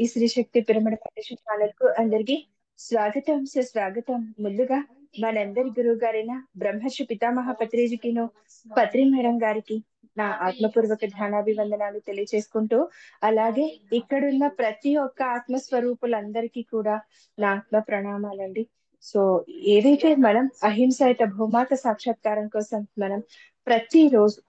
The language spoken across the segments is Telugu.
ఈ శ్రీ శక్తి పిరమిడ్ మెడిటేషన్ ఛానల్ కు అందరికి స్వాగతం సుస్వాగతం. ముందుగా మనందరి గురువు గారైన బ్రహ్మర్షి పితామహ పత్రిజీకిను పత్రి మేడం గారికి నా ఆత్మపూర్వక ధ్యానాభివందనాలు తెలియచేసుకుంటూ, అలాగే ఇక్కడున్న ప్రతి ఒక్క ఆత్మస్వరూపులందరికీ కూడా నా ఆత్మ ప్రణామాలండి. సో ఏదైతే మనం అహింసాయుత భూమాత సాక్షాత్కారం కోసం మనం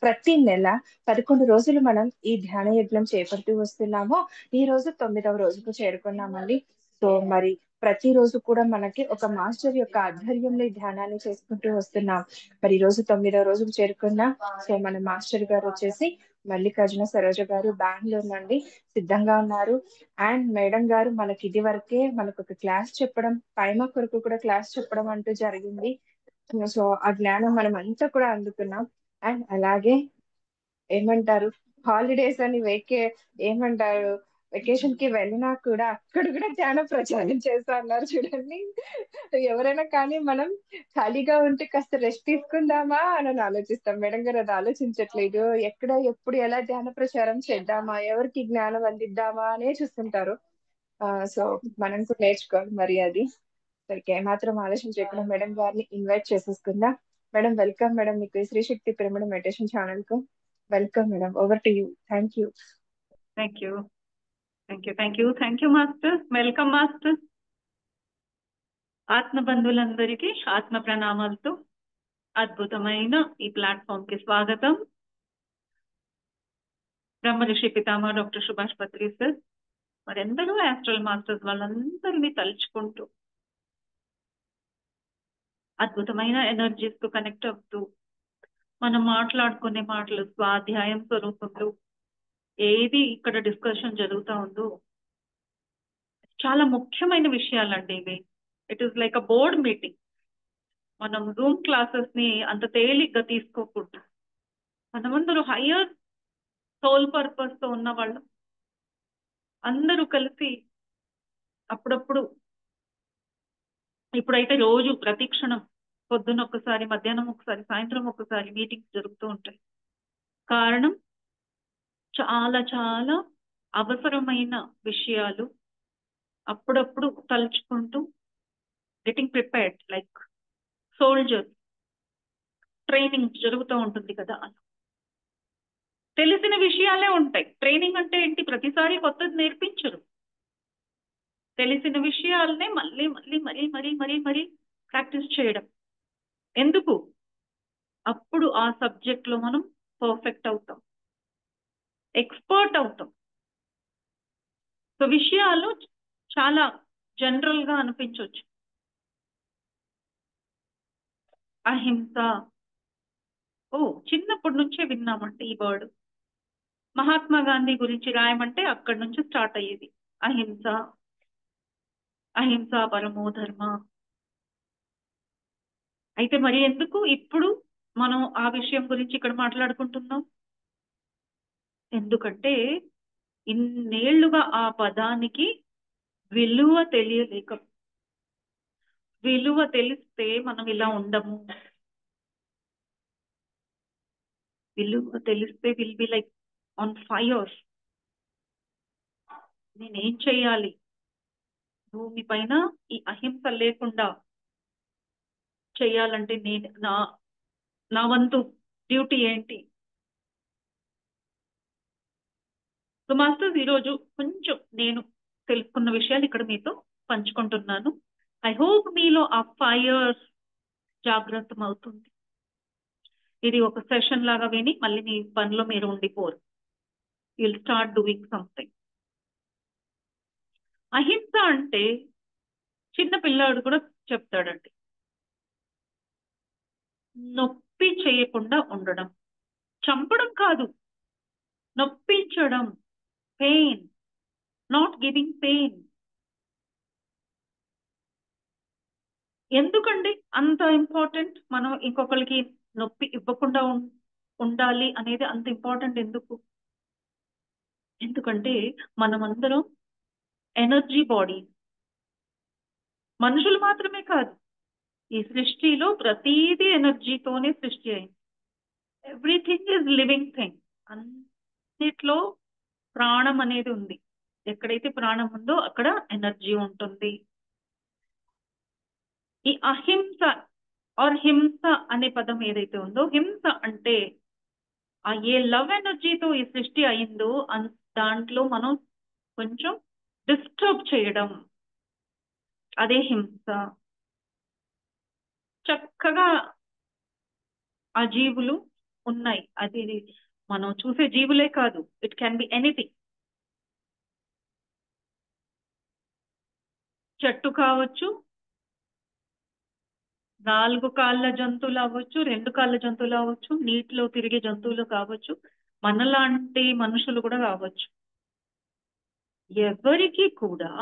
ప్రతి నెల 11 రోజులు మనం ఈ ధ్యాన యజ్ఞం చేపడుతూ వస్తున్నామో, ఈ రోజు 9వ రోజుకు చేరుకున్నామండి. సో మరి ప్రతిరోజు కూడా మనకి ఒక మాస్టర్ యొక్క ఆధ్వర్యంలో ఈ ధ్యానాన్ని చేసుకుంటూ వస్తున్నాం. మరి ఈ రోజు 9వ రోజుకు చేరుకున్నాం. సో మన మాస్టర్ గారు వచ్చేసి మల్లికార్జున సరోజ గారు బెంగళూరు నుండి సిద్ధంగా ఉన్నారు. అండ్ మేడం గారు మనకి ఇది వరకే మనకు ఒక క్లాస్ చెప్పడం, పైమ కొరకు కూడా క్లాస్ చెప్పడం అంటూ జరిగింది. సో ఆ జ్ఞానం మనం అంతా కూడా అందుకున్నాం. అండ్ అలాగే ఏమంటారు, హాలిడేస్ అని ఏమంటారు, వెకేషన్ కి వెళ్ళినా కూడా అక్కడ కూడా ధ్యాన ప్రచారం చేస్తా అన్నారు చూడండి. ఎవరైనా కానీ మనం ఖాళీగా ఉంటే కాస్త రెస్ట్ తీసుకుందామా అని ఆలోచిస్తాం. మేడం గారు అది ఆలోచించట్లేదు. ఎక్కడ ఎప్పుడు ఎలా ధ్యాన ప్రచారం చేద్దామా, ఎవరికి జ్ఞానం అందిద్దామా అనే చూస్తుంటారు. సో మనం కూడా నేర్చుకోవాలి మరి అది. సరికి ఏమాత్రం ఆలోచన చేయకుండా మేడం గారిని ఇన్వైట్ చేసేసుకుందాం. మేడం వెల్కమ్ మేడం, మీకు ఈ శ్రీ శక్తి పిరమిడ్ మెడిటేషన్ ఛానల్ కు welcome madam. Over to you. Thank you. Thank you. Thank you. Thank you. Thank you, Master. Welcome, Master. ఆత్మ బంధువులందరికీ ఆత్మ ప్రణామాలతో అద్భుతమైన ఈ ప్లాట్ఫామ్ కి స్వాగతం. బ్రహ్మర్షి పితామహ డాక్టర్ సుభాష్ పత్రి సార్, మరెందరో ఆస్ట్రల్ మాస్టర్స్ వాళ్ళందరినీ తలుచుకుంటూ అద్భుతమైన ఎనర్జీస్ తో కనెక్ట్ అవుతూ మనం మాట్లాడుకునే మాటలు స్వాధ్యాయం స్వరూపంలో ఏది ఇక్కడ డిస్కషన్ జరుగుతూ ఉందో చాలా ముఖ్యమైన విషయాలండి ఇవి. It is like a board meeting. మనం జూమ్ క్లాసెస్ ని అంత తేలిగ్గా తీసుకోకూడదు. మనమందరూ హయ్యర్ సోల్ పర్పస్ తో ఉన్న వాళ్ళు అందరూ కలిసి అప్పుడప్పుడు, ఇప్పుడైతే రోజు ప్రతి క్షణం పొద్దున్న ఒకసారి, మధ్యాహ్నం ఒకసారి, సాయంత్రం ఒకసారి మీటింగ్స్ జరుగుతూ ఉంటాయి. కారణం చాలా చాలా అవసరమైన విషయాలు అప్పుడప్పుడు తలుచుకుంటూ getting prepared like soldiers training జరుగుతూ ఉంటుంది కదా. తెలిసిన విషయాలే ఉంటాయి. ట్రైనింగ్ అంటే ఏంటి, ప్రతిసారి కొత్తది నేర్పించరు. తెలిసిన విషయాలనే మళ్ళీ మళ్ళీ మరీ మరీ మరీ మరీ ప్రాక్టీస్ చేయడం. ఎందుకు? అప్పుడు ఆ సబ్జెక్ట్ లో మనం పర్ఫెక్ట్ అవుతాం, ఎక్స్పర్ట్ అవుతాం. సో విషయాలు చాలా జనరల్ గా అనిపించవచ్చు. అహింస, చిన్నప్పటి నుంచే విన్నామంటే ఈ వర్డ్. మహాత్మా గాంధీ గురించి రాయమంటే అక్కడి నుంచి స్టార్ట్ అయ్యేది. అహింస, అహింస పరమో ధర్మ. అయితే మరి ఎందుకు ఇప్పుడు మనం ఆ విషయం గురించి ఇక్కడ మాట్లాడుకుంటున్నాం? ఎందుకంటే ఇన్నేళ్లుగా ఆ పదానికి విలువ తెలియలేక, విలువ తెలిస్తే మనం ఇలా ఉండము. విలువ తెలిస్తే will be like on fire. నేనేం చెయ్యాలి భూమి పైన ఈ అహింస లేకుండా చెయ్యాలంటే నేను నా వంతు డ్యూటీ ఏంటి? సో మాస్టర్స్, ఈరోజు కొంచెం నేను తెలుసుకున్న విషయాలు ఇక్కడ మీతో పంచుకుంటున్నాను. ఐ హోప్ మీలో ఆ ఫైర్ జాగ్రత్తం అవుతుంది. ఇది ఒక సెషన్ లాగా విని మళ్ళీ మీ పనిలో మీరు ఉండిపోరు. You'll start doing something. అహింస అంటే చిన్న పిల్లాడు కూడా చెప్తాడండి, నొప్పి చేయకుండా ఉండడం. చంపడం కాదు, నొప్పించడం. Pain, not giving pain. ఎందుకండి అంత ఇంపార్టెంట్? మనం ఇంకొకరికి నొప్పి ఇవ్వకుండా ఉండాలి అనేది అంత ఇంపార్టెంట్ ఎందుకు? ఎందుకంటే మనమందరం ఎనర్జీ బాడీ. మనుషులు మాత్రమే కాదు, ఈ సృష్టిలో ప్రతీది ఎనర్జీతోనే సృష్టి అయింది. Everything is living thing. అన్నిట్లో ప్రాణం అనేది ఉంది. ఎక్కడైతే ప్రాణం ఉందో అక్కడ ఎనర్జీ ఉంటుంది. ఈ అహింస ఆర్ హింస అనే పదం ఏదైతే ఉందో, హింస అంటే ఏ లవ్ ఎనర్జీతో ఈ సృష్టి అయిందో దాంట్లో మనం కొంచెం డిస్టర్బ్ చేయడం, అదే హింస. చక్కగా ఆ జీవులు ఉన్నాయి, అది మనం చూసే జీవులే కాదు, ఇట్ క్యాన్ బి ఎనీథింగ్. చెట్టు కావచ్చు, 4 కాళ్ళ జంతువులు అవ్వచ్చు, 2 కాళ్ళ జంతువులు అవ్వచ్చు, నీటిలో తిరిగే జంతువులు కావచ్చు, మనలాంటి మనుషులు కూడా కావచ్చు. ఎవరికి కూడా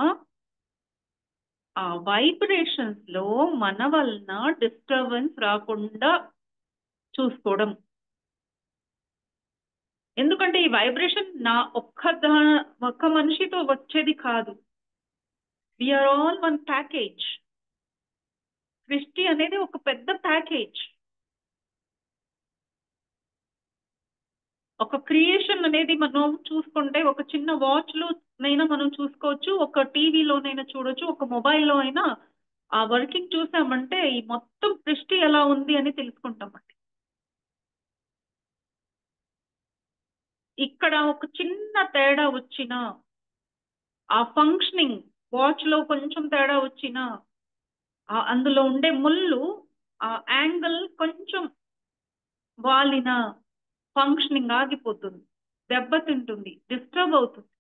ఆ వైబ్రేషన్స్ లో మన వలన డిస్టర్బెన్స్ రాకుండా చూసుకోవడం. ఎందుకంటే ఈ వైబ్రేషన్ నా ఒక్క మనిషితో వచ్చేది కాదు. We are all one package. సృష్టి అనేది ఒక పెద్ద ప్యాకేజ్. ఒక క్రియేషన్ అనేది మనం చూసుకుంటే ఒక చిన్న వాచ్ లో నైనా మనం చూసుకోవచ్చు, ఒక టీవీలోనైనా చూడొచ్చు, ఒక మొబైల్లో అయినా ఆ వర్కింగ్ చూసామంటే ఈ మొత్తం సృష్టి ఎలా ఉంది అని తెలుసుకుంటామండి. ఇక్కడ ఒక చిన్న తేడా వచ్చినా, ఆ ఫంక్షనింగ్ వాచ్ లో కొంచెం తేడా వచ్చినా, అందులో ఉండే ముళ్ళు ఆ యాంగిల్ కొంచెం వాలిన ఫంక్షనింగ్ ఆగిపోతుంది, దెబ్బతింటుంది, డిస్టర్బ్ అవుతుంది.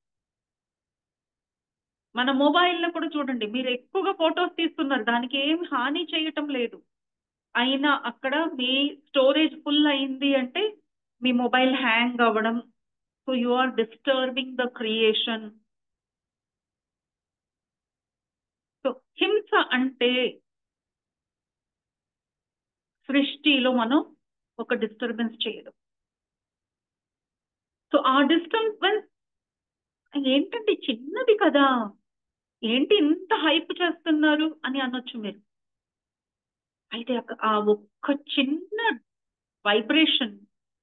మన మొబైల్లో కూడా చూడండి, మీరు ఎక్కువగా ఫొటోస్ తీస్తున్నారు, దానికి ఏం హాని చేయటం లేదు, అయినా అక్కడ మీ స్టోరేజ్ ఫుల్ అయింది అంటే మీ మొబైల్ హ్యాంగ్ అవ్వడం. So you are disturbing the creation. So హింస అంటే సృష్టిలో మనం ఒక డిస్టర్బెన్స్ చేయడం. సో ఆ డిస్టర్బెన్స్ ఏంటంటే చిన్నది కదా, ఏంటి ఇంత హైప్ చేస్తున్నారు అని అనొచ్చు మీరు. అయితే ఆ ఒక్క చిన్న వైబ్రేషన్,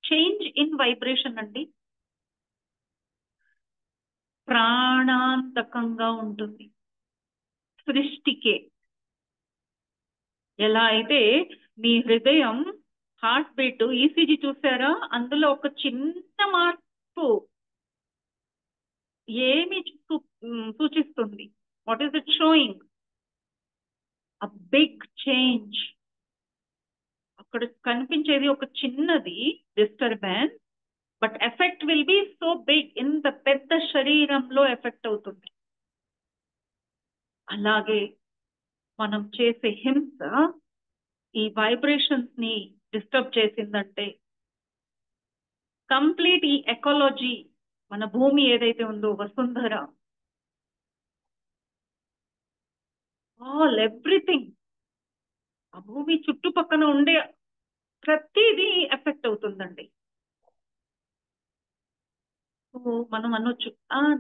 చేంజ్ ఇన్ వైబ్రేషన్ అండి, ప్రాణాంతకంగా ఉంటుంది సృష్టికే. ఎలా అయితే మీ హృదయం హార్ట్ బీట్ ఈసీజీ చూసారా, అందులో ఒక చిన్న మార్పు ఏమి సూచిస్తుంది? What is it showing? A big change. అక్కడ కనిపించేది ఒక చిన్నది disturbance, but effect will be so big, ఇంత పెద్ద శరీరంలో ఎఫెక్ట్ అవుతుంది. అలాగే మనం చేసే హింస ఈ వైబ్రేషన్స్ ని డిస్టర్బ్ చేసిందంటే కంప్లీట్ ఈ ఎకాలజీ, మన భూమి ఏదైతే ఉందో వసుంధర, ఆల్ ఎవ్రీథింగ్, ఆ భూమి చుట్టుపక్కన ఉండే ప్రతిదీ ఎఫెక్ట్ అవుతుందండి. మనం అనొచ్చు,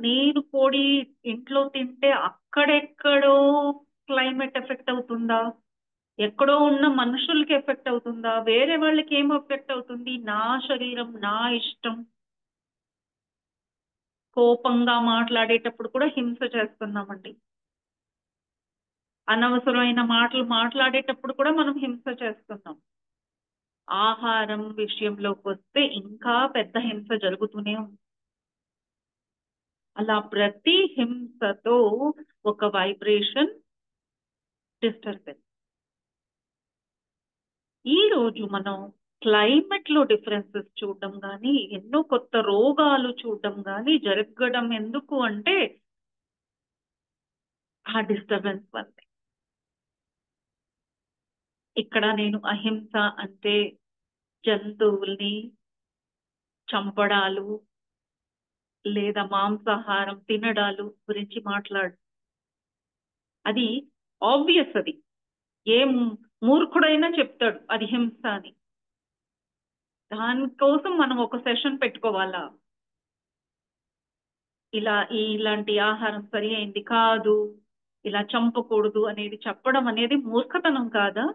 నేను కోడి ఇంట్లో తింటే అక్కడెక్కడో క్లైమేట్ ఎఫెక్ట్ అవుతుందా, ఎక్కడో ఉన్న మనుషులకి ఎఫెక్ట్ అవుతుందా, వేరే వాళ్ళకి ఏం ఎఫెక్ట్ అవుతుంది? నా శరీరం, నా ఇష్టం. కోపంగా మాట్లాడేటప్పుడు కూడా హింస చేస్తున్నామండి. అనవసరమైన మాటలు మాట్లాడేటప్పుడు కూడా మనం హింస చేస్తున్నాం. ఆహారం విషయంలోకి వస్తే ఇంకా పెద్ద హింస జరుగుతూనే ఉంది. అలా ప్రతి హింసతో ఒక వైబ్రేషన్ డిస్టర్బెన్స్. ఈ రోజు మనం క్లైమేట్ లో డిఫరెన్సెస్ చూడడం కానీ, ఎన్నో కొత్త రోగాలు చూడడం కానీ జరగడం ఎందుకు అంటే ఆ డిస్టర్బెన్స్ వల్లే. ఇక్కడ నేను అహింస అంటే జంతువుల్ని చంపడాలు లేదా మాంసాహారం తినడాలు గురించి మాట్లాడు. అది ఆబ్వియస్, అది ఏ మూర్ఖుడైనా చెప్తాడు అది హింస అని. దానికోసం మనం ఒక సెషన్ పెట్టుకోవాలా? ఇలాంటి ఆహారం సరి అయింది కాదు, ఇలా చంపకూడదు అనేది చెప్పడం అనేది మూర్ఖతనం కాదా?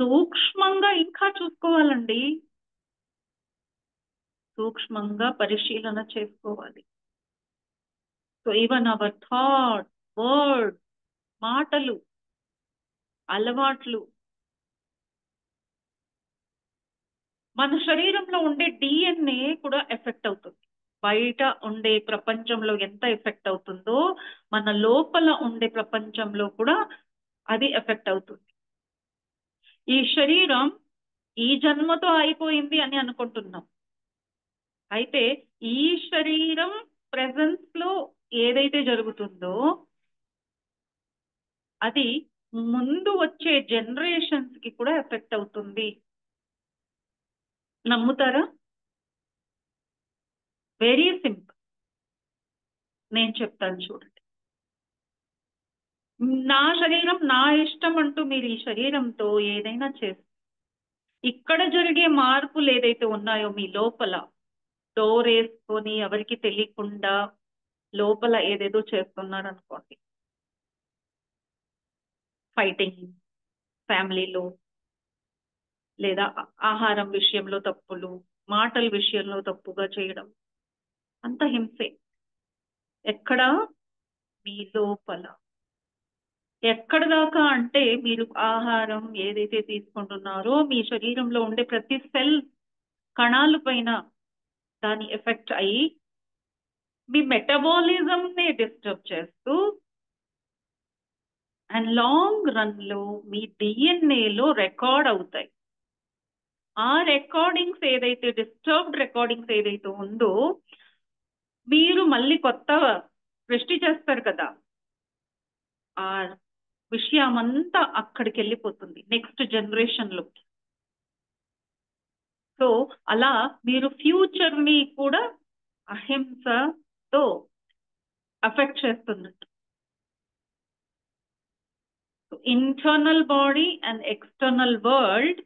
సూక్ష్మంగా ఇంకా చూసుకోవాలండి, సూక్ష్మంగా పరిశీలన చేసుకోవాలి. So even our thought, word, మాటలు, అలవాట్లు, మన శరీరంలో ఉండే డిఎన్ఏ కూడా ఎఫెక్ట్ అవుతుంది. బయట ఉండే ప్రపంచంలో ఎంత ఎఫెక్ట్ అవుతుందో మన లోపల ఉండే ప్రపంచంలో కూడా అది ఎఫెక్ట్ అవుతుంది. ఈ శరీరం ఈ జన్మతో అయిపోయింది అని అనుకుంటున్నాం. అయితే ఈ శరీరం ప్రెజెన్స్ లో ఏదైతే జరుగుతుందో అది ముందు వచ్చే జనరేషన్స్ కి కూడా ఎఫెక్ట్ అవుతుంది. నమ్ముతారా? వెరీ సింపుల్, నేను చెప్తాను చూడండి. నా శరీరం నా ఇష్టం అంటూ మీరు ఈ శరీరంతో ఏదైనా చేస్తే ఇక్కడ జరిగే మార్పులు ఏదైతే ఉన్నాయో మీ లోపల డోర్ వేసుకొని ఎవరికి తెలియకుండా లోపల ఏదేదో చేస్తున్నారు అనుకోండి, ఫైటింగ్ ఫ్యామిలీలో, లేదా ఆహారం విషయంలో తప్పులు, మాటల విషయంలో తప్పుగా చేయడం, అంత హింసే. ఎక్కడ? మీ లోపల. ఎక్కడ దాకా అంటే మీరు ఆహారం ఏదైతే తీసుకుంటున్నారో మీ శరీరంలో ఉండే ప్రతి సెల్ కణాల పైన దాని ఎఫెక్ట్ అయ్యి మీ మెటబాలిజం ని డిస్టర్బ్ చేస్తూ అండ్ లాంగ్ రన్ లో మీ డిఎన్ఏలో రికార్డ్ అవుతాయి. ఆ రికార్డింగ్స్ ఏదైతే డిస్టర్బ్డ్ రికార్డింగ్స్ ఏదైతే ఉందో మీరు మళ్ళీ కొత్త సృష్టి చేస్తారు కదా, ఆ విషయం అంతా అక్కడికి వెళ్ళిపోతుంది నెక్స్ట్ జనరేషన్ లోకి. సో అలా మీరు ఫ్యూచర్ ని కూడా అహింసతో అఫెక్ట్ చేస్తున్నట్టు. Internal body and external world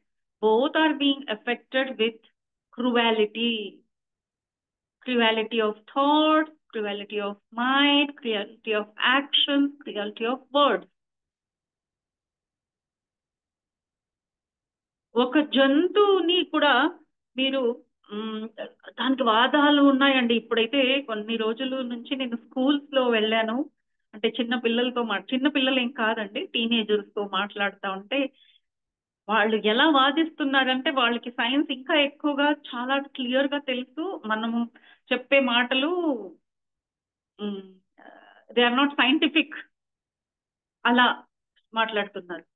both are being affected with cruelty. Cruelty of thoughts, cruelty of mind, cruelty of actions, cruelty of words. ఒక జంతువుని కూడా మీరు దానికి వాదాలు ఉన్నాయండి. ఇప్పుడైతే కొన్ని రోజుల నుంచి నేను స్కూల్స్ లో వెళ్ళాను. అంటే చిన్న పిల్లలతో చిన్న పిల్లలు ఏం కాదండి, టీనేజర్స్ తో మాట్లాడుతూ ఉంటే వాళ్ళు ఎలా వాదిస్తున్నారంటే వాళ్ళకి సైన్స్ ఇంకా ఎక్కువగా చాలా క్లియర్ గా తెలుసు. మనము చెప్పే మాటలు దే ఆర్ నాట్ సైంటిఫిక్, అలా మాట్లాడుతున్నారు.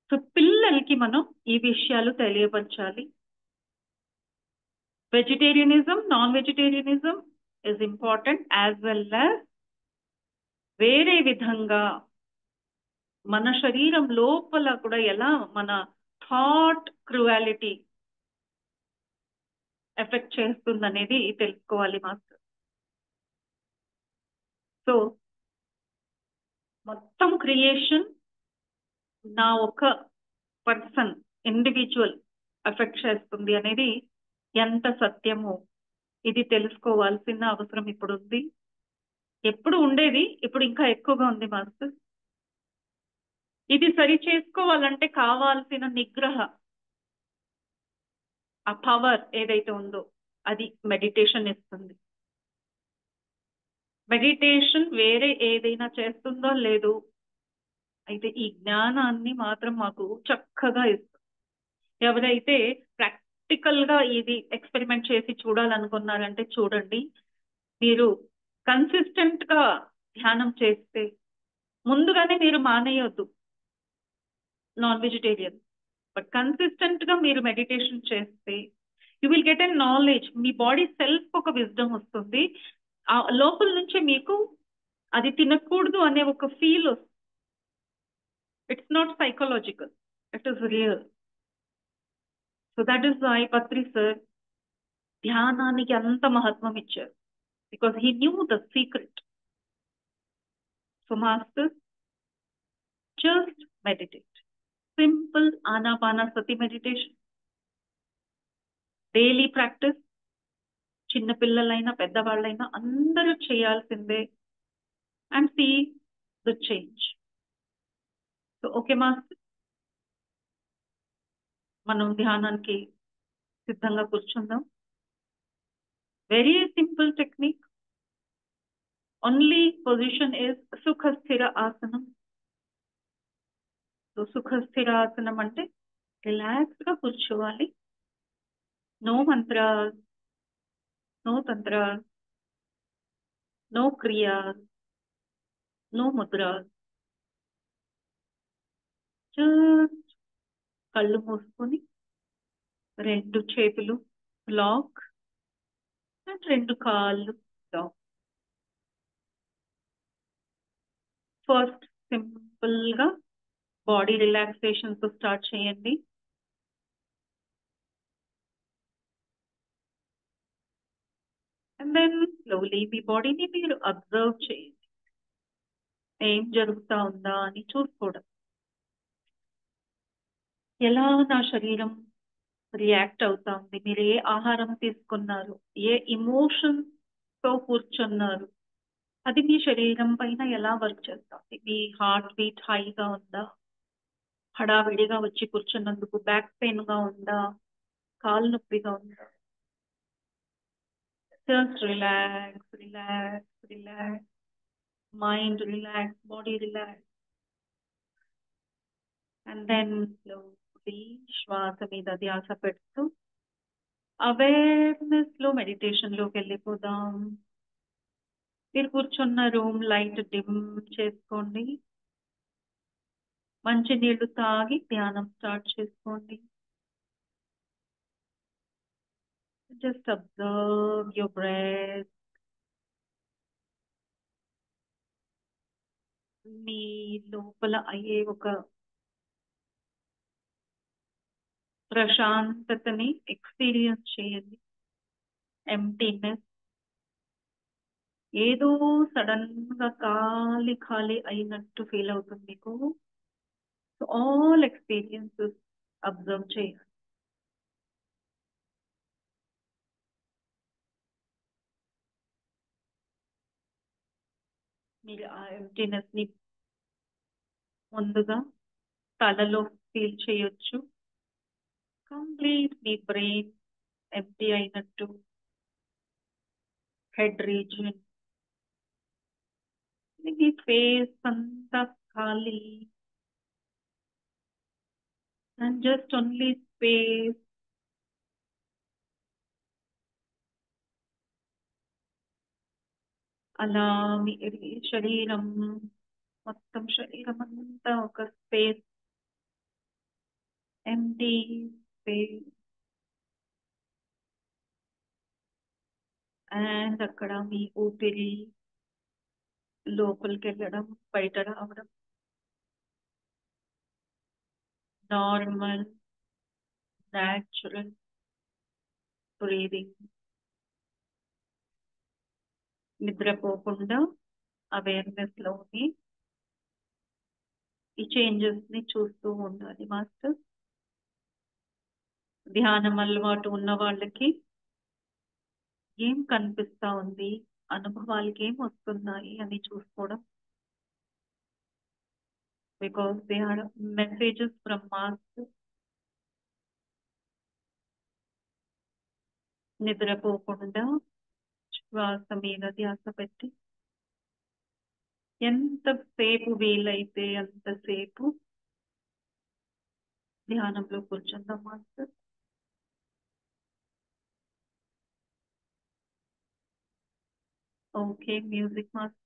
సో పిల్లలకి మనం ఈ విషయాలు తెలియపరచాలి. Vegetarianism, non vegetarianism is important, as well as వేరే విధంగా మన శరీరం లోపల కూడా ఎలా మన థాట్ క్రువాలిటీ ఎఫెక్ట్ చేస్తుందనేది తెలుసుకోవాలి మాస్టర్. సో మొత్తం క్రియేషన్ నా ఒక పర్సన్ ఇండివిజువల్ ఎఫెక్ట్ చేస్తుంది అనేది ఎంత సత్యమో ఇది తెలుసుకోవాల్సిన అవసరం ఇప్పుడు ఉంది. ఎప్పుడు ఉండేది, ఇప్పుడు ఇంకా ఎక్కువగా ఉంది మాస్టర్. ఇది సరి చేసుకోవాలంటే కావాల్సిన నిగ్రహ, ఆ పవర్ ఏదైతే ఉందో అది మెడిటేషన్ ఇస్తుంది. మెడిటేషన్ వేరే ఏదైనా చేస్తుందో లేదు, అయితే ఈ జ్ఞానాన్ని మాత్రం మాకు చక్కగా ఇస్తుంది. ఎవరైతే ప్రాక్టికల్ గా ఇది ఎక్స్పెరిమెంట్ చేసి చూడాలనుకున్నారంటే చూడండి. మీరు కన్సిస్టెంట్ గా ధ్యానం చేస్తే, ముందుగానే మీరు మానేయొద్దు నాన్ వెజిటేరియన్, బట్ కన్సిస్టెంట్ గా మీరు మెడిటేషన్ చేస్తే you will get an knowledge. మీ బాడీ సెల్ఫ్ ఒక విజ్డమ్ వస్తుంది. ఆ లోపల నుంచి మీకు అది తినకూడదు అనే ఒక ఫీల్ వస్తుంది. It's not psychological, it is real. So that is why Patri sir ధ్యానానికి అంత మహత్వం ఇచ్చారు, because he knew the secret. So master, just meditate. Simple Anapanasati meditation, daily practice. చిన్నపిల్లలైనా పెద్దవాళ్ళైనా అందరూ చేయాల్సిందే. And see the change. So okay master, మనం ధ్యానానికి సిద్ధంగా కూర్చుందాం. Very simple technique. Only position is సుఖస్థిర ఆసనం. సో సుఖస్థిర ఆసనం అంటే రిలాక్స్ గా కూర్చోవాలి. నో మంత్ర, నో తంత్ర, నో క్రియా, నో ముద్ర. జస్ట్ కళ్ళు మూసుకొని రెండు చేతులు లాక్ అండ్ రెండు కాళ్ళు లాక్. ఫస్ట్ సింపుల్ గా బాడీ రిలాక్సేషన్ తో స్టార్ట్ చేయండి. అండ్ దెన్ స్లోలీ మీ బాడీని మీరు అబ్జర్వ్ చేయండి. ఏం జరుగుతా ఉందా అని చూసుకోవడం. ఎలా నా శరీరం రియాక్ట్ అవుతా ఉంది, మీరు ఏ ఆహారం తీసుకున్నారు, ఏ ఇమోషన్స్ తో కూర్చున్నారు, అది మీ శరీరం పైన ఎలా వర్క్ చేస్తుంది. మీ హార్ట్ బీట్ హైగా ఉందా, హడావిడిగా వచ్చి కూర్చున్నందుకు బ్యాక్ పెయిన్ గా ఉందా, కాలు నొప్పిగా ఉందా. Just relax, relax, relax. Mind relax, body relax. And then slowly శ్వాస మీద ధ్యాస పెడుతూ అవేర్నెస్ లో మెడిటేషన్ లోకి వెళ్ళిపోదాం. మీరు కూర్చున్న రూమ్ లైట్ డిమ్ చేసుకోండి. మంచి నీళ్లు తాగి ధ్యానం స్టార్ట్ చేసుకోండి. Just observe your breath. మీ లోపల అయ్యే ఒక ప్రశాంతతని ఎక్స్పీరియన్స్ చేయండి. ఎంప్టీనెస్, ఏదో సడన్ గా ఖాళీ ఖాళీ అయినట్టు ఫీల్ అవుతుంది మీకు. సో ఆల్ ఎక్స్పీరియన్సెస్ అబ్జర్వ్ చేయండి. మీరు ఆ ఎంప్టీనెస్ ని ముందుగా తలలో ఫీల్ చేయొచ్చు. కంప్లీట్ మీ బ్రెయిన్ ఎంప్టీ అయినట్టు, హెడ్ రీజియన్, మీ ఫేస్ అంతా ఖాళీ. And just only space. అలా మీ శరీరం మొత్తం, శరీరం అంతా ఒక స్పేస్, ఎంటీ స్పేస్. అండ్ అక్కడ మీ ఊపిరి లోపలికి వెళ్ళడం, బయట రావడం. Normal natural breathing. నిద్రపోకుండా అవేర్నెస్ లోని ఈ చేంజెస్ ని చూస్తూ ఉండాలి మాస్టర్. ధ్యానం అలవాటు ఉన్న వాళ్ళకి ఏం కనిపిస్తా ఉంది, అనుభవాలకి ఏం వస్తున్నాయి అని చూసుకోవడం. Because they are messages from master. నిద్రపోకుండా శ్వాస మీద ధ్యాస పెట్టి ఎంతసేపు వీలైతే అంతసేపు ధ్యానంలో కూర్చుందాం మాస్టర్. Okay, music master.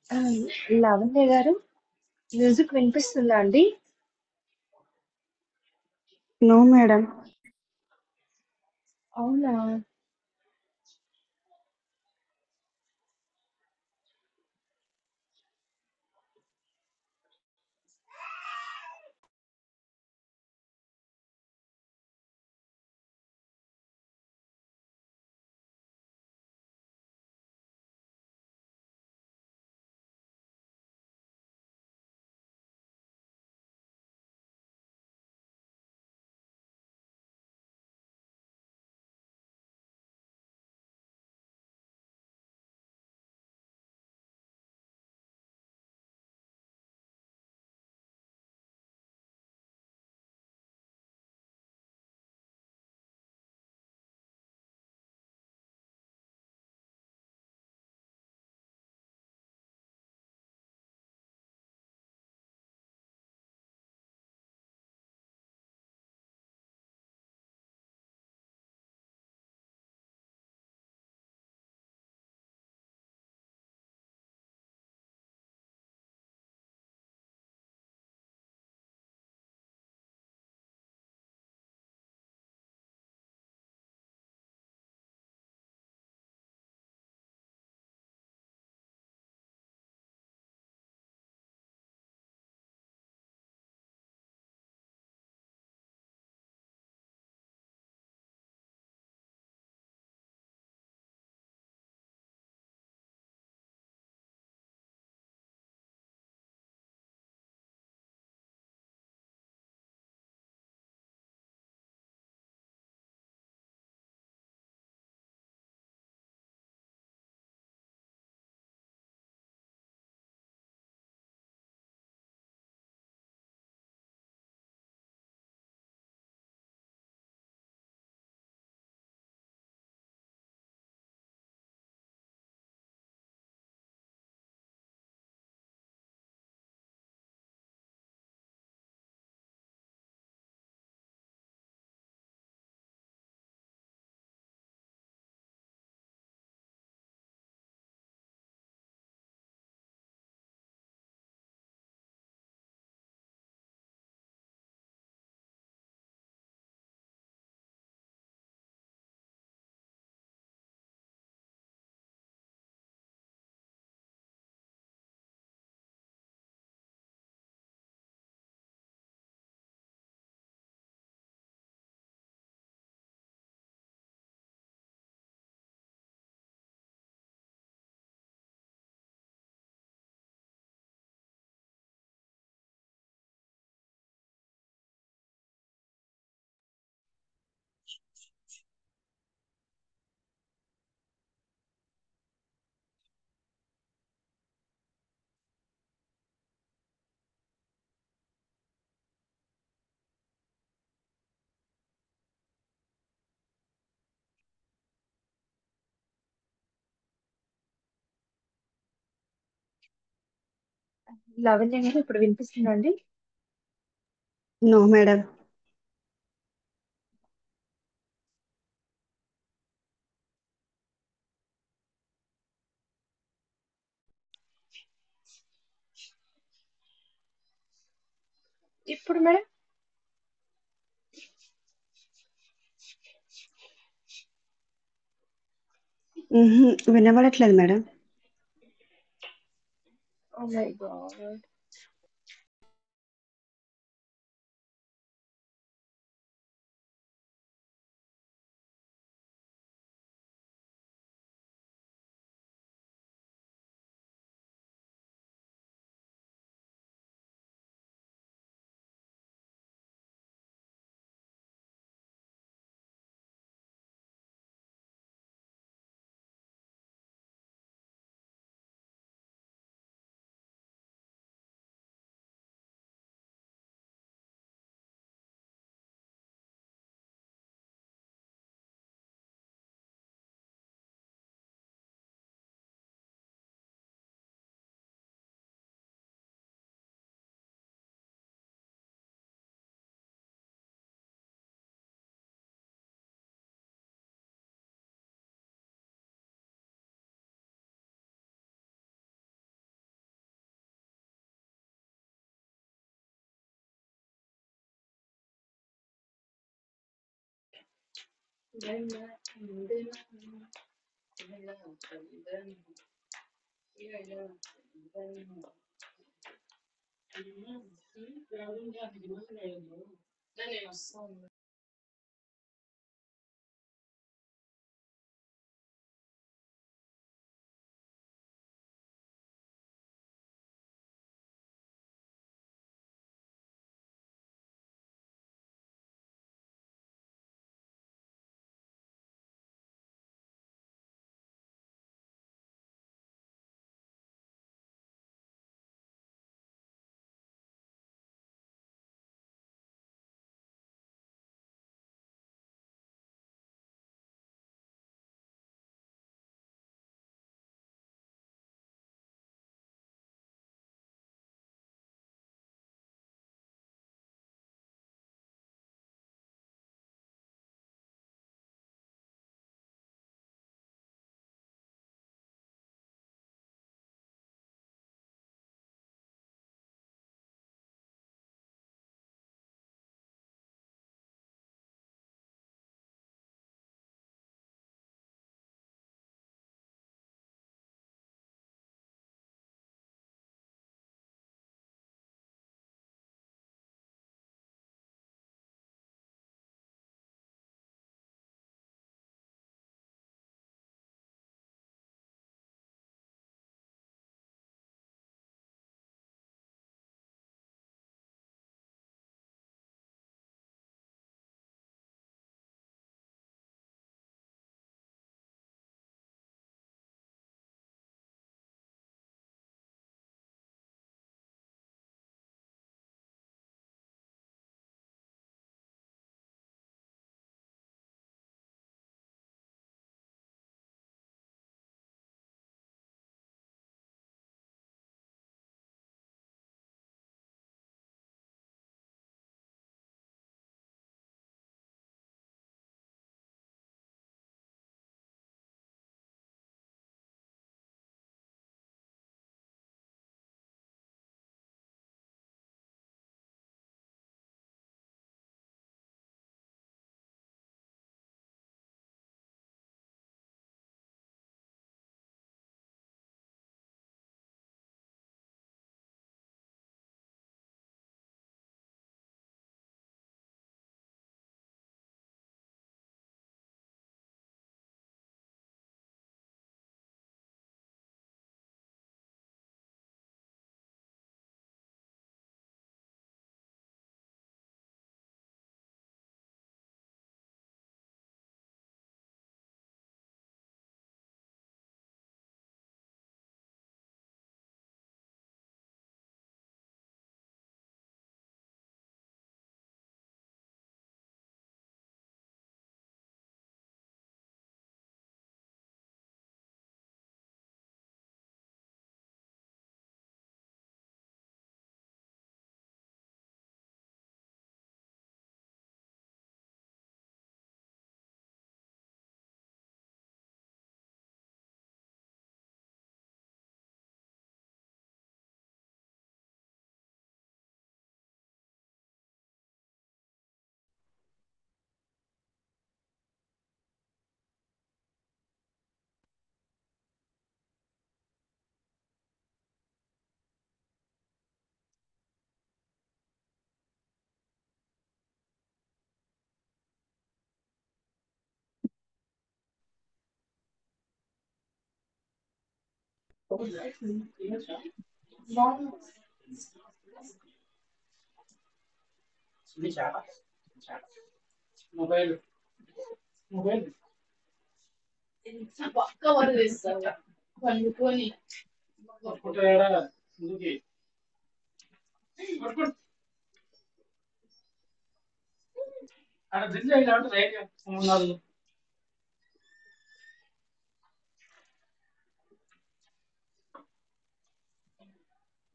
ఆ, లావణ్య గారు, మ్యూజిక్ వినిపిస్తుందా అండి? No madam. అవునా? లావణ్య గారు, ఇప్పుడు వినిపిస్తుందా అండి? No madam. ఇప్పుడు మేడం? వినబడట్లేదు మేడం. Oh my god.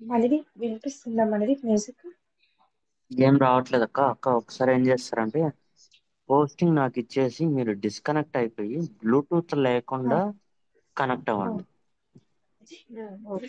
మనది వినిపిస్తుందా? మనది మ్యూజిక్ ఏం రావట్లేదు అక్క. అక్క ఒకసారి ఏం చేస్తారంటే పోస్టింగ్ నాకు ఇచ్చేసి మీరు డిస్కనెక్ట్ అయిపోయి బ్లూటూత్ లేకుండా కనెక్ట్ అవ్వండి. ఓకే.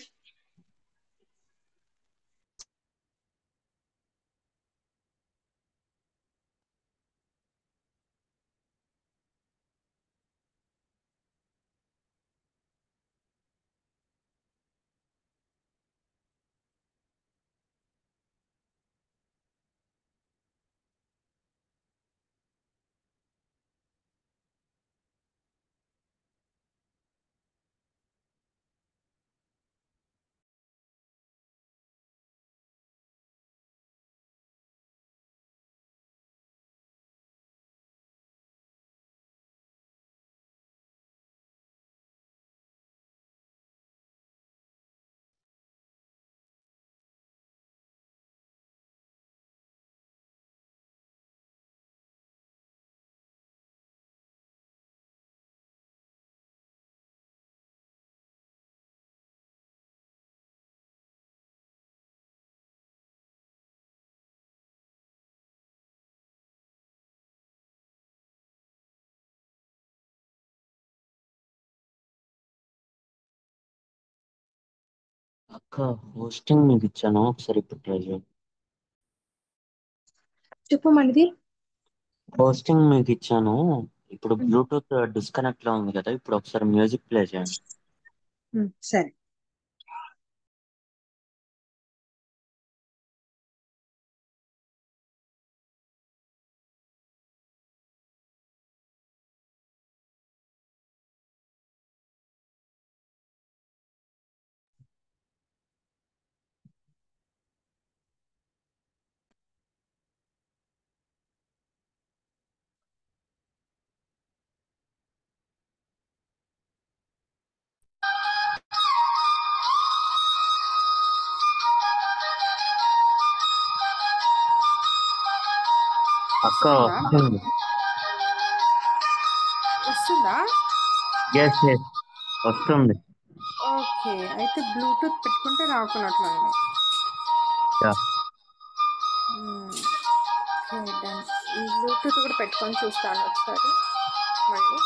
అక్క హోస్టింగ్ మీకు ఇచ్చాను, ఒకసారి ఇప్పుడు ట్రై చేయండి. చెప్పు మనది. హోస్టింగ్ మీకు ఇచ్చాను, ఇప్పుడు బ్లూటూత్ డిస్కనెక్ట్ లో ఉంది కదా, ఇప్పుడు ఒకసారి మ్యూజిక్ ప్లే చేయండి. సరే. అక్క వస్తుందా వస్తుంది. వస్తుందా ఎస్ ఎస్ వస్తుంది. ఓకే అయితే బ్లూటూత్ పెట్టుకుంటే రాకున్నట్లుంది. యా. Okay done. ఈ బ్లూటూత్ కూడా పెట్టుకొని చూస్తాను ఒకసారి మళ్ళీ.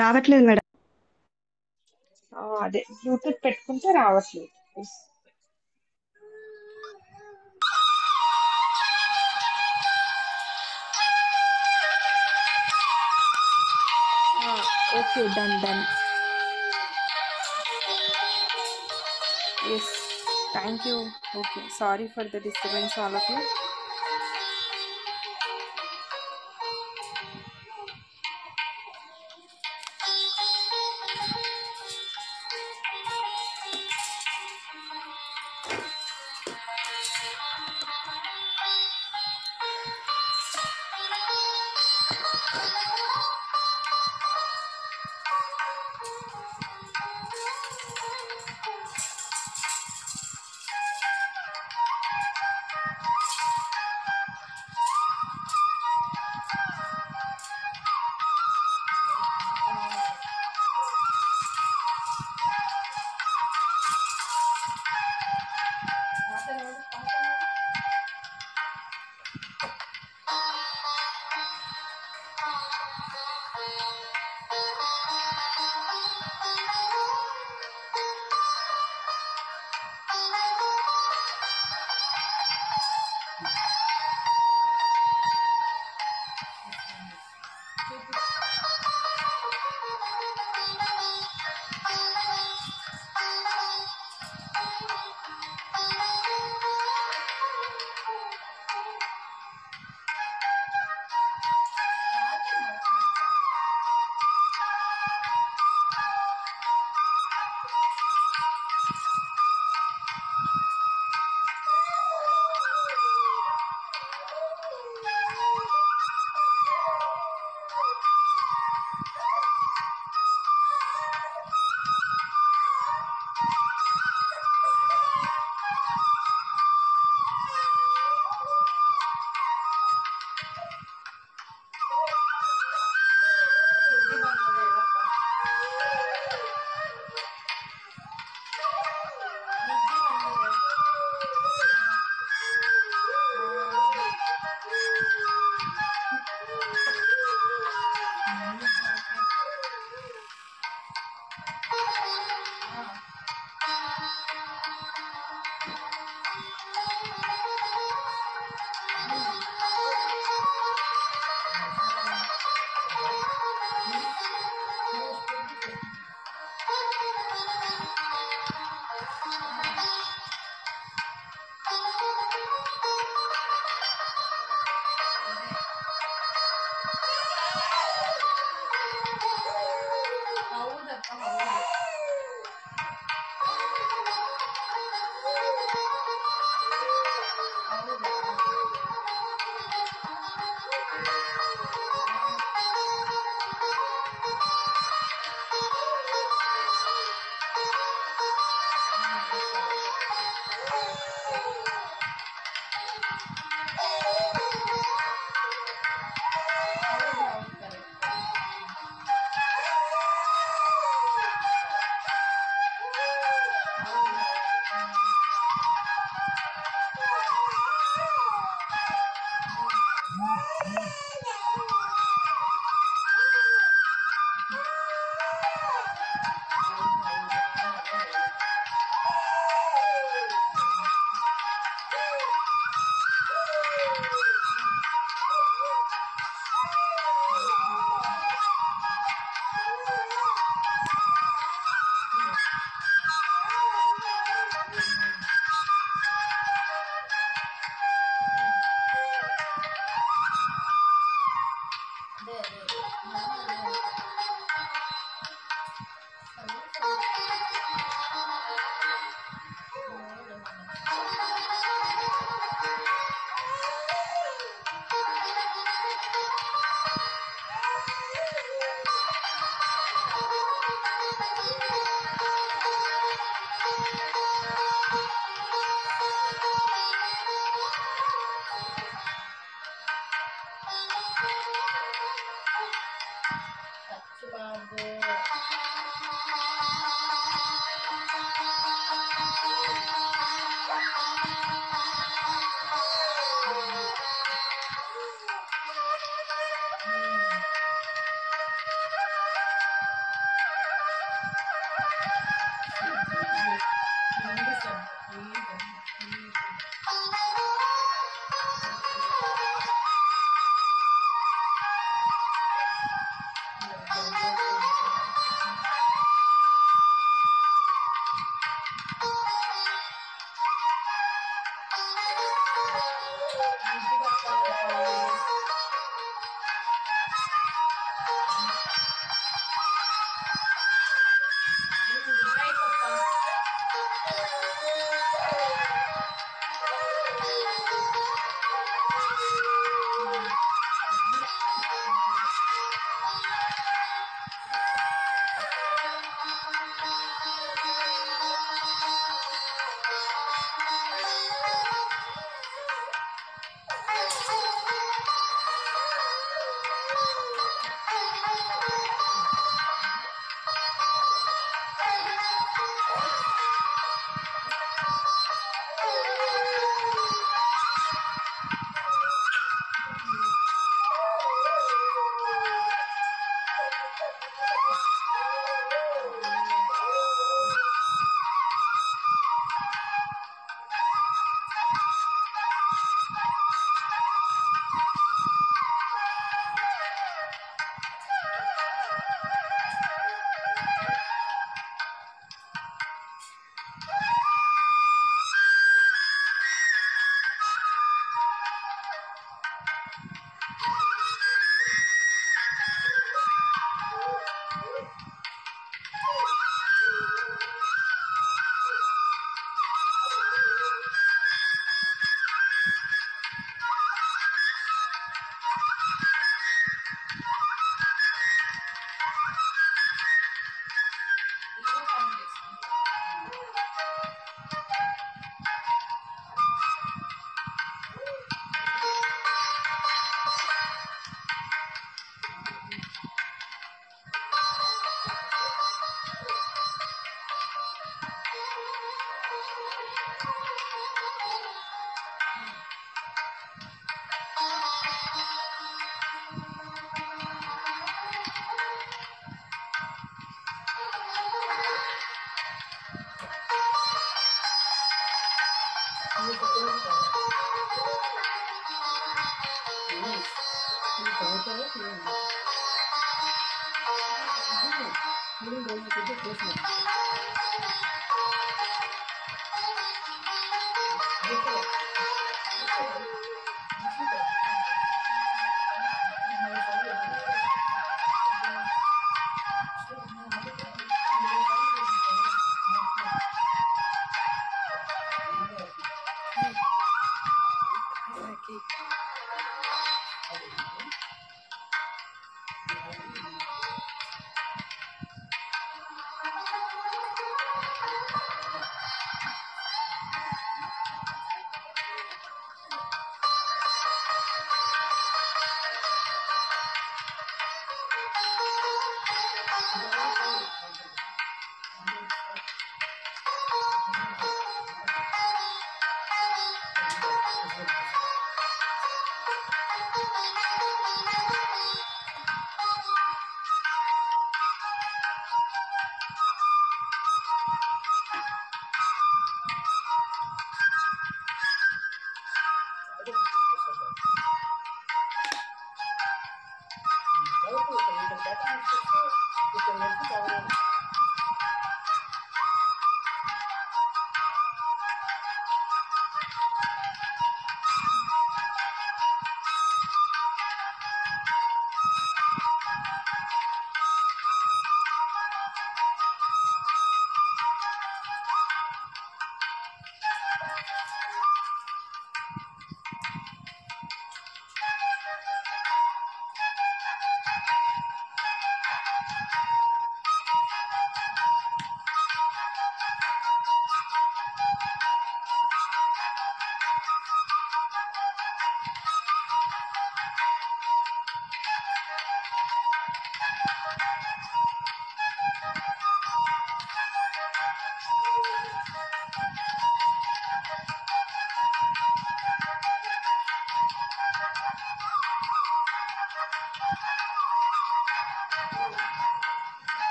రావట్లేదు మేడం. అదే బ్లూటూత్ పెట్టుకుంటే రావట్లేదు. Okay done done. Yes thank you. Okay sorry for the disturbance all of you.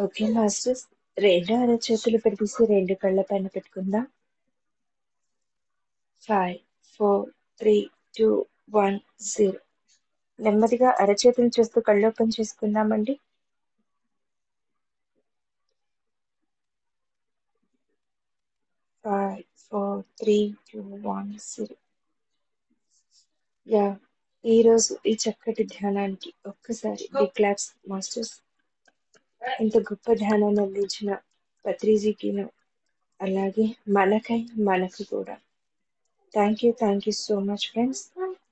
Okay masters, రెండు అరచేతులు పెడిసి రెండు కళ్ళ పైన పెట్టుకుందాం. 5, 4, 3, 2, 1, 0. నెమ్మదిగా అరచేతులు చూస్తూ కళ్ళు ఓపెన్ చేసుకుందామండి. 5, 4, 3, 2, 1, 0. యా, ఈరోజు ఈ చక్కటి ధ్యానానికి ఒక్కసారి బిగ్ క్లాప్స్ మాస్టర్స్. ఇంత గొప్ప ధ్యానాన్ని అందించిన పత్రిజీకిను, అలాగే మనకు కూడా thank you so much friends.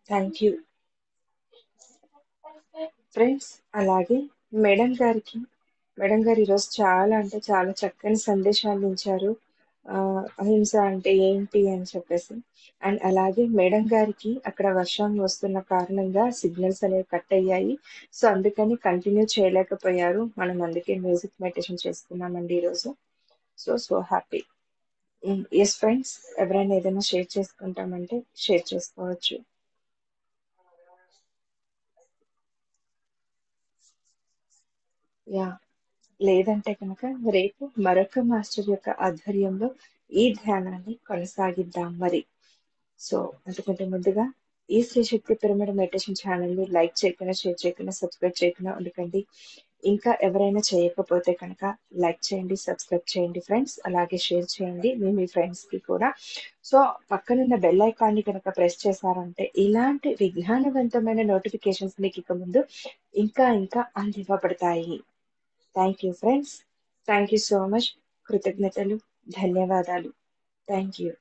Thank you friends. అలాగే మేడం గారు ఈరోజు చాలా అంటే చాలా చక్కని సందేశాలు ఇచ్చారు. అహింస అంటే ఏంటి అని చెప్పేసి. అండ్ అలాగే మేడం గారికి అక్కడ వర్షం వస్తున్న కారణంగా సిగ్నల్స్ అనేవి కట్ అయ్యాయి. సో అందుకని కంటిన్యూ చేయలేకపోయారు. మనం అందుకే మ్యూజిక్ మెడిటేషన్ చేసుకున్నామండి ఈరోజు. So happy. ఎస్ ఫ్రెండ్స్, ఎవరైనా ఏదైనా షేర్ చేసుకుంటామంటే షేర్ చేసుకోవచ్చు. యా, లేదంటే కనుక రేపు మరొక మాస్టర్ యొక్క ఆధ్వర్యంలో ఈ ధ్యానాన్ని కొనసాగిద్దాం మరి. సో అంతకంటే ముందుగా ఈ శ్రీ శక్తి పిరమిడ్ మెడిటేషన్ ఛానల్ని లైక్ చేయకుండా, షేర్ చేయకుండా, సబ్స్క్రైబ్ చేయకుండా ఉండకండి. ఇంకా ఎవరైనా చేయకపోతే కనుక లైక్ చేయండి, సబ్స్క్రైబ్ చేయండి ఫ్రెండ్స్. అలాగే షేర్ చేయండి మీ ఫ్రెండ్స్కి కూడా. సో పక్కనున్న బెల్ ఐకాన్ని కనుక ప్రెస్ చేశారంటే ఇలాంటి విజ్ఞానవంతమైన నోటిఫికేషన్స్ మీకు ఇక ముందు ఇంకా అందివ్వబడతాయి. Thank you friends. Thank you so much. కృతజ్ఞతలు, ధన్యవాదాలు. Thank you.